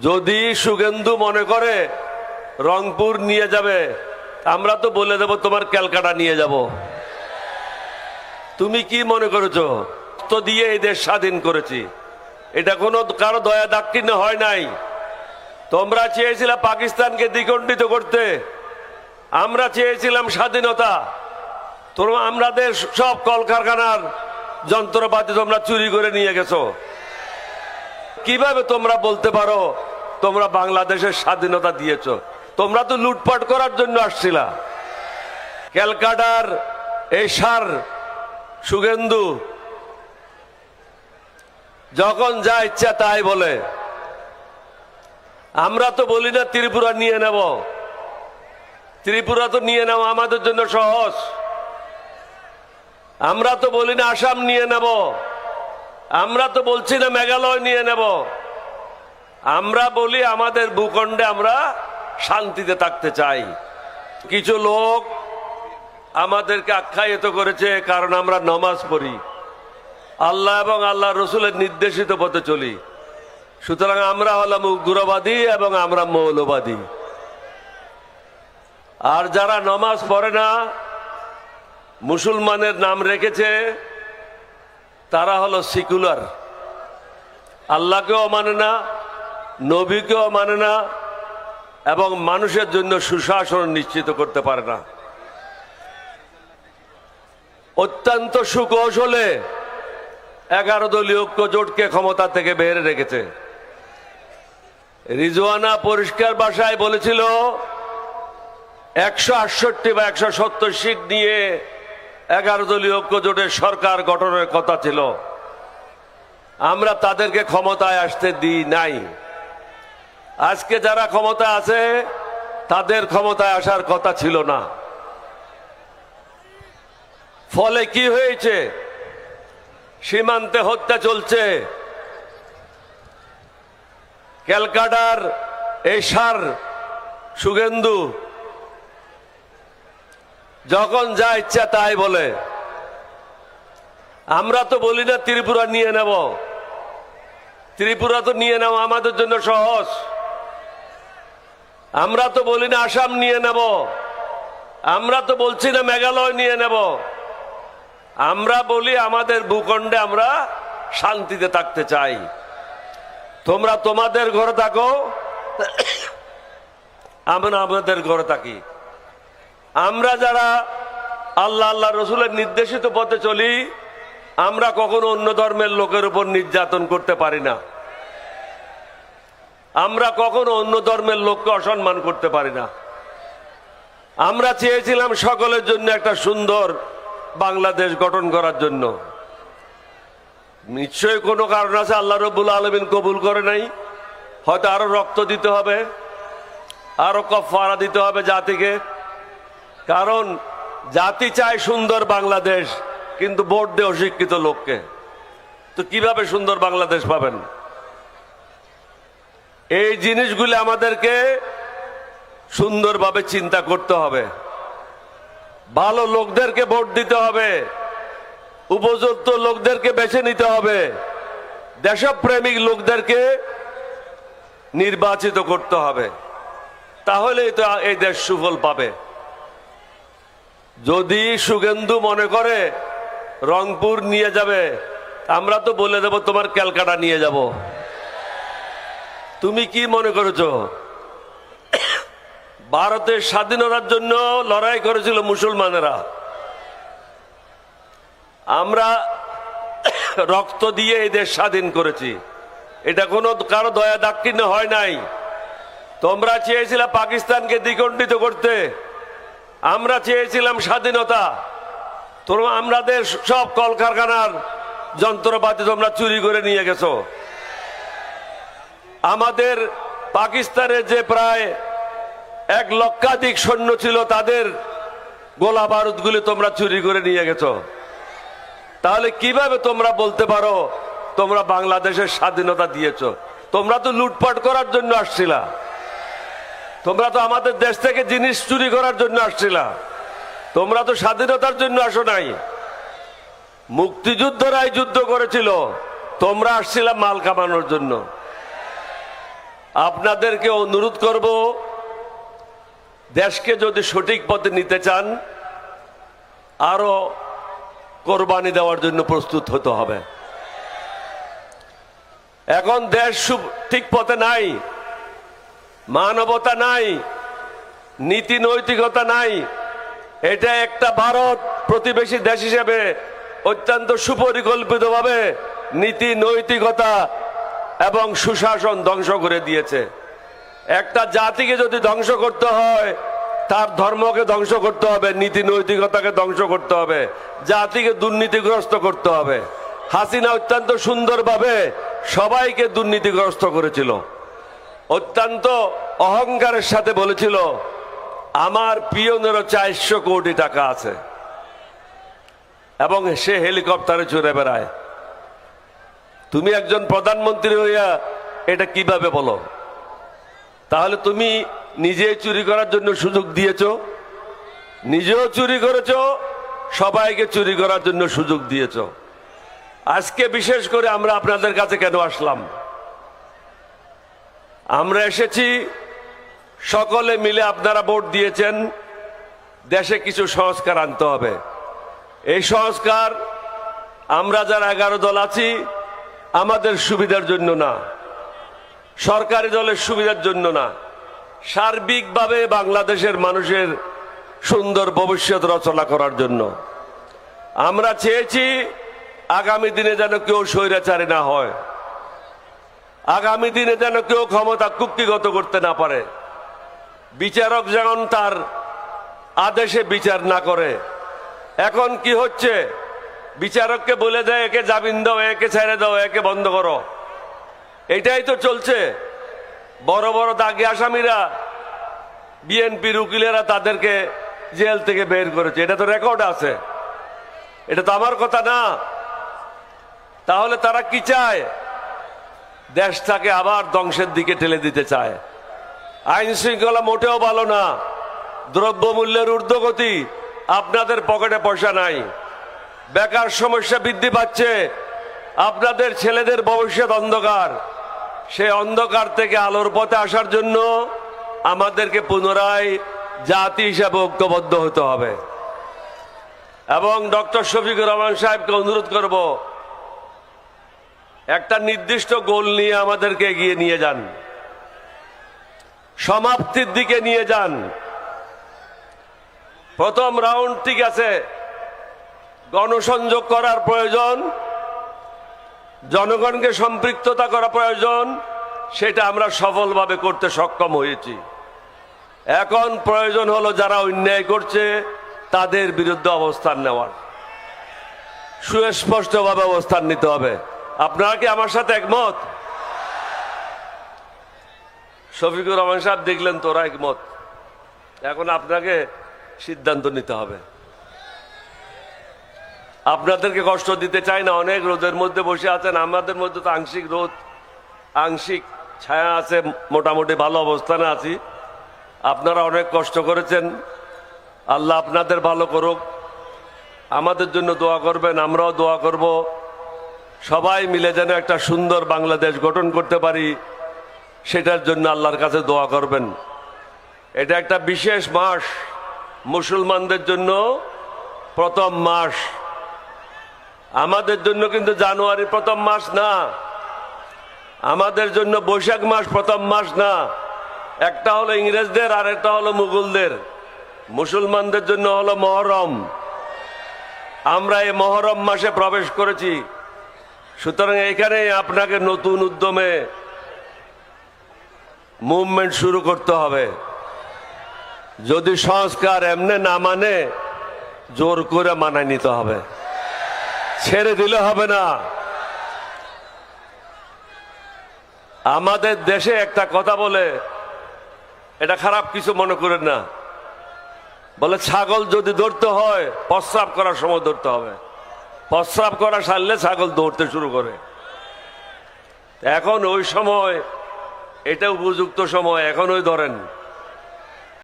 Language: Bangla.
যদি শুভেন্দু মনে করে রংপুর নিয়ে যাবে, আমরা তো বলে দেব তোমার ক্যালকাটা নিয়ে যাব। তুমি কি মনে করেছো তো দিয়ে এই দেশ স্বাধীন করেছি? এটা কোনো কারো দয়া দাক্ষিণ্য হয় নাই। তোমরা চেয়েছিলে পাকিস্তানকে দ্বিখণ্ডিত করতে, আমরা চেয়েছিলাম স্বাধীনতা। তোমরা আমাদের সব কলকারখানার যন্ত্রপাতি তোমরা চুরি করে নিয়ে গেছো। কিভাবে তোমরা বলতে পারো তোমরা বাংলাদেশের স্বাধীনতা দিয়েছো? তোমরা তো লুটপাট করার জন্য আসছিলা। ক্যালকাটার এই সার শুভেন্দু যখন যা ইচ্ছা তাই বলে। আমরা তো বলি না ত্রিপুরা নিয়ে নেব, ত্রিপুরা তো নিয়ে নেওয়া আমাদের জন্য সহজ। আমরা তো বলি না আসাম নিয়ে নেব, আমরা তো বলছি না মেঘালয় নিয়ে নেব। আমরা বলি আমাদের ভূখণ্ডে আমরা শান্তিতে থাকতে চাই। কিছু লোক আমাদেরকে আখ্যায়িত করেছে কারণ আমরা নামাজ পড়ি, আল্লাহ এবং আল্লাহ রসুলের নির্দেশিত পথে চলি, সুতরাং আমরা হলাম উগ্রবাদী এবং আমরা মৌলবাদী। আর যারা নামাজ পড়ে না, মুসলমানের নাম রেখেছে, তারা হলো সেকুলার। আল্লাহকেও মানে না, নবীকেও মানে না, এবং মানুষের জন্য সুশাসন নিশ্চিত করতে পারে না। অত্যন্ত সুকৌশলে 11 দলীয় ঐক্য জোটকে ক্ষমতা থেকে বের রেখেছে। রিজওয়ানা পরিষ্কার ভাষায় বলেছিল 168 বা 170 সিট নিয়ে 11 দলীয় ঐক্য জোটের সরকার গঠনের কথা ছিল। আমরা তাদেরকে ক্ষমতায় আসতে দিই নাই। আজকে যারা ক্ষমতা আছে তাদের ক্ষমতায় আসার কথা ছিল না। ফলে কি হয়েছে? সীমান্তে হত্যা চলছে। ক্যালকাটার এই সার শুভেন্দু যখন যা ইচ্ছা তাই বলে। আমরা তো বলি না ত্রিপুরা নিয়ে নেব, ত্রিপুরা তো নিয়ে নেওয়া আমাদের জন্য সহজ। আমরা তো বলি না আসাম নিয়ে নেব, আমরা তো বলছি না মেঘালয় নিয়ে নেব। আমরা বলি আমাদের ভূখণ্ডে আমরা শান্তিতে থাকতে চাই। তোমরা তোমাদের ঘরে থাকো, আমরা আমাদের ঘরে থাকি। আমরা যারা আল্লাহ আল্লাহ রসুলের নির্দেশিত পথে চলি, আমরা কখনো অন্য ধর্মের লোকের উপর নির্যাতন করতে পারি না। আমরা কখনো অন্য ধর্মের লোককে অসম্মান করতে পারি না। আমরা চেয়েছিলাম সকলের জন্য একটা সুন্দর বাংলাদেশ গঠন করার জন্য। নিশ্চয়ই কোনো কারণ আছে, আল্লাহ রব্বুল আলামিন কবুল করে নাই। হয়তো আরো রক্ত দিতে হবে, আরো কাফারা দিতে হবে জাতিকে। কারণ জাতি চায় সুন্দর বাংলাদেশ, কিন্তু ভোট দেয় অশিক্ষিত লোককে। তো কিভাবে সুন্দর বাংলাদেশ পাবেন? এই জিনিসগুলি আমাদেরকে সুন্দরভাবে চিন্তা করতে হবে। ভালো লোকদেরকে ভোট দিতে হবে, উপযুক্ত লোকদেরকে বেছে নিতে হবে, দেশপ্রেমিক লোকদেরকে নির্বাচিত করতে হবে। তাহলেই তো এই দেশ সুফল পাবে। যদি শুভেন্দু মনে করে রংপুর নিয়ে যাবে, আমরা তো বলে দেব তোমার ক্যালকাটা নিয়ে যাব। তুমি কি মনে করেছো ভারতের স্বাধীনতার জন্য লড়াই করেছিল মুসলমানেরা? আমরা রক্ত দিয়ে এই দেশ স্বাধীন করেছি। এটা কোনো কারো দয়া দাক্ষিণ্য হয় নাই। তোমরা চেয়েছিলে পাকিস্তানকে দ্বিখণ্ডিত করতে, আমরা চেয়েছিলাম স্বাধীনতা। তোমরা আমাদের সব কলকারখানার যন্ত্রপাতি তোমরা চুরি করে নিয়ে গেছো। আমাদের পাকিস্তানের যে প্রায় 1 লক্ষাধিক সৈন্য ছিল, তাদের গোলা বারুদগুলি তোমরা চুরি করে নিয়ে গেছো। তাহলে কিভাবে তোমরা বলতে পারো তোমরা বাংলাদেশের স্বাধীনতা দিয়েছো? তোমরা তো লুটপাট করার জন্য আসছিলা। তোমরা তো আমাদের দেশ থেকে জিনিস চুরি করার জন্য আসছিলা। তোমরা তো স্বাধীনতার জন্য আসো নাই। মুক্তিযুদ্ধরাই যুদ্ধ করেছিল, তোমরা আসছিলা মাল কামানোর জন্য। আপনাদেরকে অনুরোধ করব, দেশকে যদি সঠিক পথে নিতে চান আরো কোরবানি দেওয়ার জন্য প্রস্তুত হতে হবে। এখন দেশ ঠিক পথে নাই, মানবতা নাই, নীতি নৈতিকতা নাই। এটা একটা ভারত প্রতিবেশী দেশ হিসেবে অত্যন্ত সুপরিকল্পিতভাবে নীতি নৈতিকতা এবং সুশাসন ধ্বংস করে দিয়েছে। একটা জাতিকে যদি ধ্বংস করতে হয় তার ধর্মকে ধ্বংস করতে হবে, নীতি নৈতিকতাকে ধ্বংস করতে হবে, জাতিকে দুর্নীতিগ্রস্ত করতে হবে। হাসিনা অত্যন্ত সুন্দরভাবে সবাইকে দুর্নীতিগ্রস্ত করেছিল, অত্যন্ত অহংকারের সাথে বলেছিল আমার পিয়নেরও 400 কোটি টাকা আছে, এবং সে হেলিকপ্টারে চড়ে বেড়ায়। তুমি একজন প্রধানমন্ত্রী হইয়া এটা কিভাবে বলো? তাহলে তুমি নিজে চুরি করার জন্য সুযোগ দিয়েছো, নিজেও চুরি করেছো, সবাইকে চুরি করার জন্য সুযোগ দিয়েছো। আজকে বিশেষ করে আমরা আপনাদের কাছে কেন আসলাম? আমরা এসেছি সকলে মিলে, আপনারা ভোট দিয়েছেন, দেশে কিছু সংস্কার আনতে হবে। এই সংস্কার আমরা যারা 11 দল আছি আমাদের সুবিধার জন্য না, সরকারি দলের সুবিধার জন্য না, সার্বিকভাবে বাংলাদেশের মানুষের সুন্দর ভবিষ্যৎ রচনা করার জন্য। আমরা চেয়েছি আগামী দিনে যেন কেউ স্বৈরাচারী না হয়, আগামী দিনে যেন কেউ ক্ষমতা কুক্ষিগত করতে না পারে, বিচারক যেমন তার আদেশে বিচার না করে। এখন কি হচ্ছে? বিচারককে বলে দেয় একে জামিন দাও, একে ছেড়ে দাও, একে বন্ধ করো। এটাই তো চলছে। বড় বড় দাগি আসামিরা, বিএনপির উকিলেরা তাদেরকে জেল থেকে বের করেছে, এটা তো রেকর্ড আছে, এটা তো আমার কথা না। তাহলে তারা কি চায়? দেশটাকে আবার ধ্বংসের দিকে ঠেলে দিতে চায়। আইন শৃঙ্খলা মোটেও ভালো না, দ্রব্যমূল্যের ঊর্ধ্বগতি, আপনাদের পকেটে পয়সা নাই, বেকার সমস্যা বৃদ্ধি পাচ্ছে, আপনাদের ছেলেদের ভবিষ্যৎ অন্ধকার। সেই অন্ধকার থেকে আলোর পথে আসার জন্য আমাদেরকে পুনরায় জাতি হিসাবে ঐক্যবদ্ধ হতে হবে। এবং ডক্টর শফিকুর রহমান সাহেবকে অনুরোধ করব, একটা নির্দিষ্ট গোল নিয়ে আমাদেরকে এগিয়ে নিয়ে যান, সমাপ্তির দিকে নিয়ে যান। প্রথম রাউন্ড ঠিক আছে, গণসংযোগ করার প্রয়োজন, জনগণকে সম্পৃক্ততা করা প্রয়োজন, সেটা আমরা সফলভাবে করতে সক্ষম হয়েছি। এখন প্রয়োজন হলো যারা অন্যায় করছে তাদের বিরুদ্ধে অবস্থান নেওয়ার, সুস্পষ্টভাবে অবস্থান নিতে হবে। আপনারা কি আমার সাথে একমত? শফিকুর রহমান সাহেব দেখলেন তোরা একমত, এখন আপনাকে সিদ্ধান্ত নিতে হবে। আপনাদেরকে কষ্ট দিতে চাই না, অনেক রোদের মধ্যে বসে আছেন, আমাদের মধ্যে তো আংশিক রোদ আংশিক ছায়া আছে, মোটামুটি ভালো অবস্থানে আছি। আপনারা অনেক কষ্ট করেছেন, আল্লাহ আপনাদের ভালো করুক। আমাদের জন্য দোয়া করবেন, আমরাও দোয়া করব, সবাই মিলে যেন একটা সুন্দর বাংলাদেশ গঠন করতে পারি, সেটার জন্য আল্লাহর কাছে দোয়া করবেন। এটা একটা বিশেষ মাস, মুসলমানদের জন্য প্রথম মাস। আমাদের জন্য কিন্তু জানুয়ারি প্রথম মাস না, আমাদের জন্য বৈশাখ মাস প্রথম মাস না। একটা হলো ইংরেজদের আর একটা হলো মুঘলদের। মুসলমানদের জন্য হলো মহরম। আমরা এই মহরম মাসে প্রবেশ করেছি, সুতরাং এখানে আপনাকে নতুন উদ্যমে মুভমেন্ট শুরু করতে হবে। যদি সংস্কার এমনি না মানে, জোর করে মানায় নিতে হবে, ছেড়ে দিলে হবে না। আমাদের দেশে একটা কথা বলে, এটা খারাপ কিছু মনে করেন না, বলে ছাগল যদি ধরতে হয় প্রস্রাব করার সময় ধরতে হবে, প্রস্রাব করা সারলে ছাগল দৌড়তে শুরু করে। এখন ওই সময়, এটা উপযুক্ত সময়, এখন ওই ধরেন।